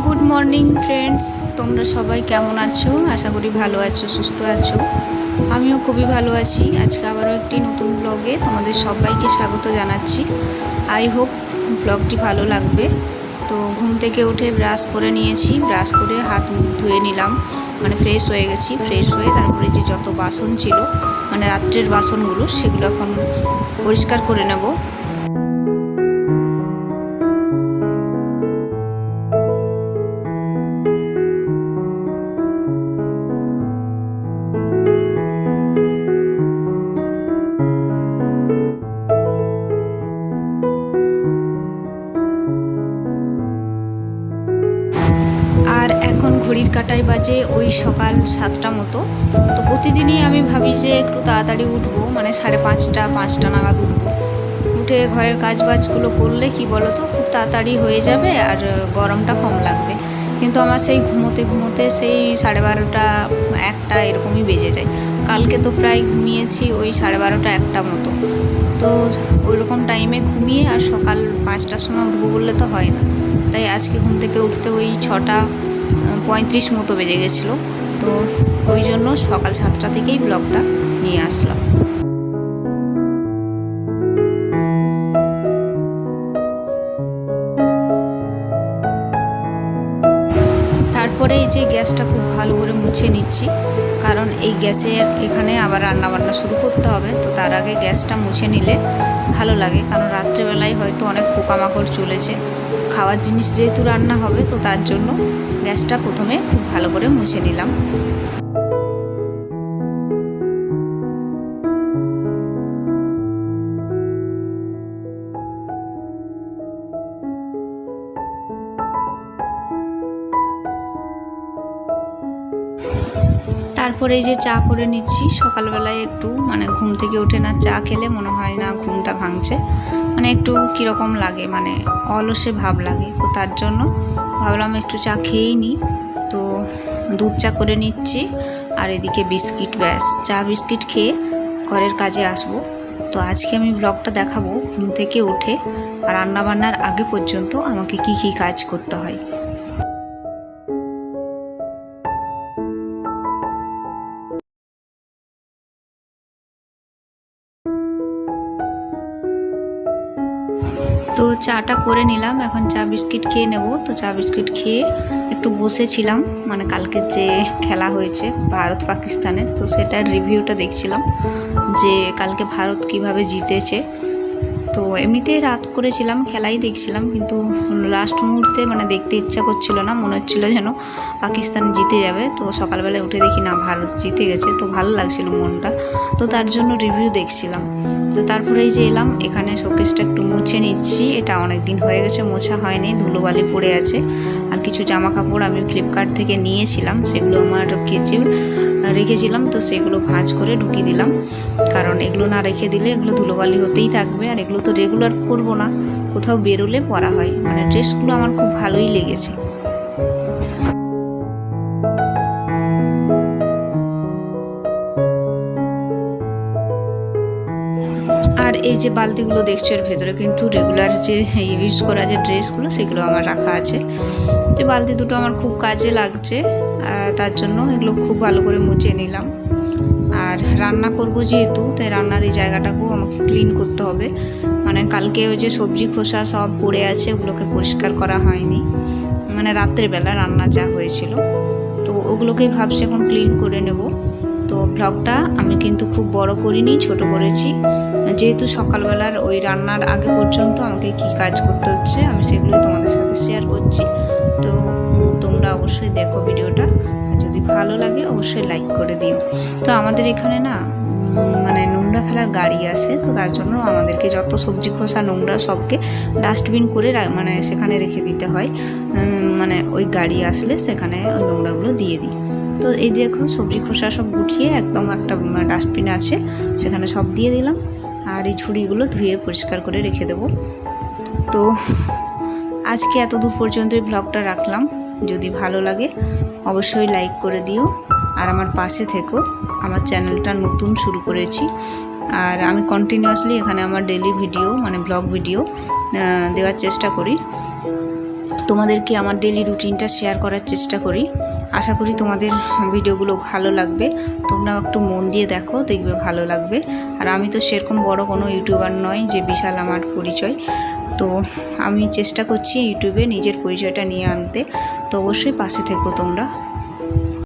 Good morning friends, তোমরা সবাই কেমন আছো? আশা করি ভালো আছো, সুস্থ আছো। আমিও খুবই ভালো আছি। আজকে আবারও একটি নতুন ব্লগে তোমাদের সবাইকে স্বাগত জানাচ্ছি। আই হোপ ব্লগটি ভালো লাগবে। তো ঘুম থেকে উঠে ব্রাশ করে নিয়েছি, ব্রাশ করে হাত মুখ ধুয়ে নিলাম, মানে ফ্রেশ হয়ে গেছি। ফ্রেশ হয়ে তারপরে যে যত বাসন ছিল, মানে রাত্রের বাসনগুলো, সেগুলো এখন পরিষ্কার করে নেব। আর এখন ঘড়ির কাঁটায় বাজে ওই সকাল 7টা মতো। তো প্রতিদিনই আমি ভাবি যে একটু তাড়াতাড়ি উঠবো, মানে 5:30 নাগাদ উঠবো। উঠে ঘরের কাজবাজগুলো করলে কি বলো তো, খুব তাড়াতাড়ি হয়ে যাবে আর গরমটা কম লাগবে। কিন্তু আমার সেই ঘুমোতে ঘুমোতে সেই 12:30 1টা এরকমই বেজে যায়। কালকে তো প্রায় ঘুমিয়েছি ওই 12:30 1টা মতো। তো ওই রকম টাইমে ঘুমিয়ে আর সকাল 5টার সময় উঠবো বললে তো হয় না। তাই আজকে ঘুম থেকে উঠতে ওই 6:35 মতো বেজে গেছিলো। তো ওই জন্য সকাল 7টা থেকেই ব্লগটা নিয়ে আসলাম। তারপরে এই যে গ্যাসটা খুব ভালো করে মুছে নিচ্ছি, কারণ এই গ্যাসের এখানে আবার রান্নাবান্না শুরু করতে হবে। তো তার আগে গ্যাসটা মুছে নিলে ভালো লাগে, কারণ রাত্রেবেলায় হয়তো অনেক পোকামাকড় চলেছে। খাওয়ার জিনিস যেহেতু রান্না হবে, তো তার জন্য গ্যাসটা প্রথমে খুব ভালো করে মুছে নিলাম। তারপরে এই যে চা করে নিচ্ছি। সকালবেলায় একটু মানে ঘুম থেকে উঠে না চা খেলে মনে হয় না ঘুমটা ভাঙছে, মানে একটু কীরকম লাগে, মানে অলসে ভাব লাগে। তো তার জন্য ভাবলাম একটু চা খেয়েই নিই। তো দুধ চা করে নিচ্ছি আর এদিকে বিস্কিট, ব্যাস চা বিস্কিট খেয়ে ঘরের কাজে আসবো। তো আজকে আমি ব্লগটা দেখাবো ঘুম থেকে উঠে আর রান্নাবান্নার আগে পর্যন্ত আমাকে কি কি কাজ করতে হয়। তো চাটা করে নিলাম, এখন চা বিস্কিট খেয়ে নেব। তো চা বিস্কিট খেয়ে একটু বসেছিলাম, মানে কালকের যে খেলা হয়েছে ভারত পাকিস্তানের, তো সেটার রিভিউটা দেখছিলাম যে কালকে ভারত কিভাবে জিতেছে। তো এমনিতেই রাত করেছিলাম, খেলাই দেখছিলাম, কিন্তু লাস্ট মুহূর্তে মানে দেখতে ইচ্ছা করছিল না, মনে হচ্ছিল যেন পাকিস্তান জিতে যাবে। তো সকালবেলায় উঠে দেখি না, ভারত জিতে গেছে। তো ভালো লাগছিল মনটা, তো তার জন্য রিভিউ দেখছিলাম। তো তারপরেই যে এলাম এখানে, শোকেসটা একটু মুছে নিচ্ছি। এটা অনেক দিন হয়ে গেছে মোছা হয়নি, ধুলোবালি পড়ে আছে। আর কিছু জামা কাপড় আমি ফ্লিপকার্ট থেকে নিয়েছিলাম, সেগুলো আমার কেচে রেখেছিলাম। তো সেগুলো ভাঁজ করে ঢুকিয়ে দিলাম, কারণ এগুলো না রেখে দিলে এগুলো ধুলোবালি হতেই থাকবে। আর এগুলো তো রেগুলার পরবো না, কোথাও বেরোলে পরা হয়। মানে ড্রেসগুলো আমার খুব ভালোই লেগেছে। আর এই যে বালতিগুলো দেখছো, এর ভেতরে কিন্তু রেগুলার যে ইউজ করা যে ড্রেসগুলো, সেগুলো আমার রাখা আছে। যে বালতি দুটো আমার খুব কাজে লাগছে, তার জন্য এগুলো খুব ভালো করে মুছে নিলাম। আর রান্না করব যেহেতু, তাই রান্নার এই জায়গাটাকেও আমাকে ক্লিন করতে হবে। মানে কালকে ওই যে সবজি খোসা সব পড়ে আছে, ওগুলোকে পরিষ্কার করা হয়নি, মানে রাত্রের বেলা রান্না যা হয়েছিল। তো ওগুলোকেই ভাবছি এখন ক্লিন করে নেব। তো ব্লগটা আমি কিন্তু খুব বড় করিনি, ছোট করেছি, যেহেতু সকালবেলার ওই রান্নার আগে পর্যন্ত আমাকে কি কাজ করতে হচ্ছে আমি সেগুলোই তোমাদের সাথে শেয়ার করছি। তো তোমরা অবশ্যই দেখো ভিডিওটা, যদি ভালো লাগে অবশ্যই লাইক করে দিও। তো আমাদের এখানে না মানে নোংরা ফেলার গাড়ি আসে, তো তার জন্য আমাদেরকে যত সবজি খোসা নোংরা সবকে ডাস্টবিন করে মানে সেখানে রেখে দিতে হয়। মানে ওই গাড়ি আসলে সেখানে ওই নোংরাগুলো দিয়ে দিই। তো এই দেখো সবজি খোসা সব গুটিয়ে একদম একটা ডাস্টবিন আছে, সেখানে সব দিয়ে দিলাম। আর এই ঝুড়িগুলো ধুয়ে পরিষ্কার করে রেখে দেবো। তো আজকে এত দূর পর্যন্তই ব্লগটা রাখলাম। যদি ভালো লাগে অবশ্যই লাইক করে দিও, আর আমার পাশে থেকো। আমার চ্যানেলটা নতুন শুরু করেছি, আর আমি কন্টিনিউয়াসলি এখানে আমার ডেলি ভিডিও মানে ব্লগ ভিডিও দেওয়ার চেষ্টা করি। তোমাদেরকে আমার ডেলি রুটিনটা শেয়ার করার চেষ্টা করি। আশা করি তোমাদের ভিডিওগুলো ভালো লাগবে। তোমরা একটু মন দিয়ে দেখো, দেখবে ভালো লাগবে। আর আমি তো সেরকম বড় কোনো ইউটিউবার নয় যে বিশাল আমার পরিচয়, তো আমি চেষ্টা করছি ইউটিউবে নিজের পরিচয়টা নিয়ে আনতে। তো অবশ্যই পাশে থেকো তোমরা।